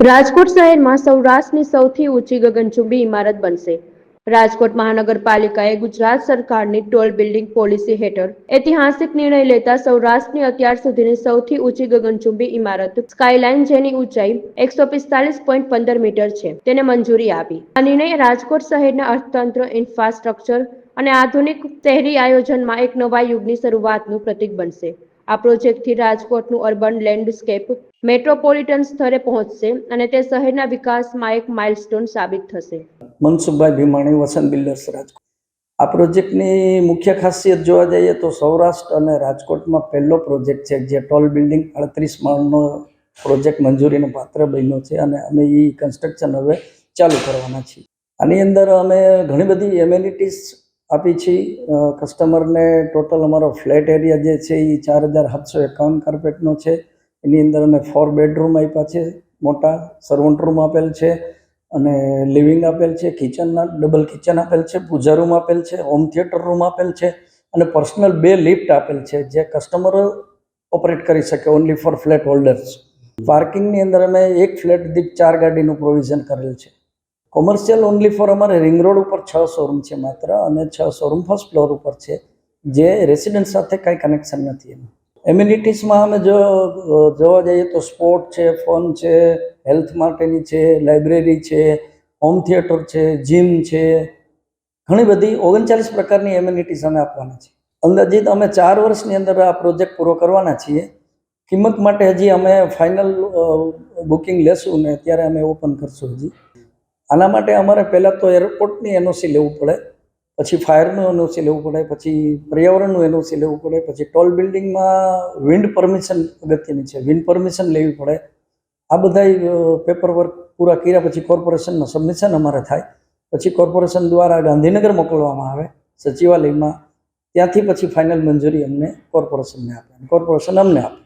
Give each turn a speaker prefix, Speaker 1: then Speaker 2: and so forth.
Speaker 1: રાજકોટ શહેરમાં સૌરાષ્ટ્રની સૌથી ઊંચી ગગનચુંબી ઇમારત બનશે. રાજકોટ મહાનગરપાલિકાએ ગુજરાત સરકારની ટોલ બિલ્ડિંગ પોલિસી હેઠળ ઐતિહાસિક નિર્ણય લેતા સૌરાષ્ટ્રની અત્યાર સુધીની સૌથી ઊંચી ગગનચુંબી ઇમારત સ્કાયલાઇન, જેની ઊંચાઈ 145.15 મીટર છે, તેને મંજૂરી આપી. આ નિર્ણય રાજકોટ શહેરના અર્થતંત્ર, ઇન્ફ્રાસ્ટ્રક્ચર અને આધુનિક શહેરી આયોજનમાં એક નવા યુગની શરૂઆતનું પ્રતીક બનશે. આ પ્રોજેક્ટથી રાજકોટનું અર્બન લેન્ડસ્કેપ મેટ્રોપોલિટન સ્તરે પહોંચશે અને તે શહેરના વિકાસમાં એક માઇલસ્ટોન સાબિત થશે.
Speaker 2: મનસુખભાઈ ભીમાણી, વસંત બિલ્ડર્સ, રાજકોટ. આ પ્રોજેક્ટની મુખ્ય ખાસિયત જોવા જઈએ તો સૌરાષ્ટ્ર અને રાજકોટમાં પહેલો પ્રોજેક્ટ છે જે ટોલ બિલ્ડિંગ 38 માળનો પ્રોજેક્ટ મંજૂરીને પાત્ર બન્યો છે અને અમે એ કન્સ્ટ્રક્શન હવે ચાલુ કરવાના છીએ. આની અંદર અમે ઘણી બધી એમેનિટીઝ આપી છે કસ્ટમરને. ટોટલ અમારો ફ્લેટ એરિયા જે છે એ 4751 કાર્પેટનો છે. એની અંદર અમે 4 બેડરૂમ આપ્યા છે, મોટા સર્વન્ટ રૂમ આપેલ છે અને લિવિંગ આપેલ છે, કિચનના ડબલ કિચન આપેલ છે, પૂજા રૂમ આપેલ છે, હોમ થિયેટર રૂમ આપેલ છે અને પર્સનલ 2 લિફ્ટ આપેલ છે જે કસ્ટમરો ઓપરેટ કરી શકે ઓનલી ફોર ફ્લેટ હોલ્ડર્સ. પાર્કિંગની અંદર અમે એક ફ્લેટ દીઠ 4 ગાડીનું પ્રોવિઝન કરેલ છે. કોમર્શિયલ ઓનલી ફોર અમારે રિંગ રોડ ઉપર 6 શોરૂમ છે માત્ર, અને 6 શોરૂમ ફર્સ્ટ ફ્લોર ઉપર છે જે રેસિડન્ટ સાથે કાંઈ કનેક્શન નથી. એનું એમ્યુનિટીઝમાં અમે જોવા જઈએ તો સ્પોર્ટ છે, ફન છે, હેલ્થ માટેની છે, લાઇબ્રેરી છે, હોમ થિયેટર છે, જીમ છે, ઘણી બધી 39 પ્રકારની એમ્યુનિટીઝ અમે આપવાના છે. અંદાજિત અમે 4 વર્ષની અંદર આ પ્રોજેક્ટ પૂરો કરવાના છીએ. કિંમત માટે હજી અમે ફાઇનલ બુકિંગ લેશું ને ત્યારે અમે ઓપન કરશું. હજી આના માટે અમારે પહેલાં તો એરપોર્ટની એનઓસી લેવું પડે, પછી ફાયરનું એનઓસી લેવું પડે, પછી પર્યાવરણનું એનઓસી લેવું પડે, પછી ટોલ બિલ્ડિંગમાં વિન્ડ પરમિશન અગત્યની છે, વિન્ડ પરમિશન લેવી પડે. આ બધા પેપર વર્ક પૂરા કર્યા પછી કોર્પોરેશનમાં સબમિશન અમારે થાય, પછી કોર્પોરેશન દ્વારા ગાંધીનગર મોકલવામાં આવે સચિવાલયમાં, ત્યાંથી પછી ફાઇનલ મંજૂરી અમને કોર્પોરેશનને આપે, કોર્પોરેશન અમને આપે.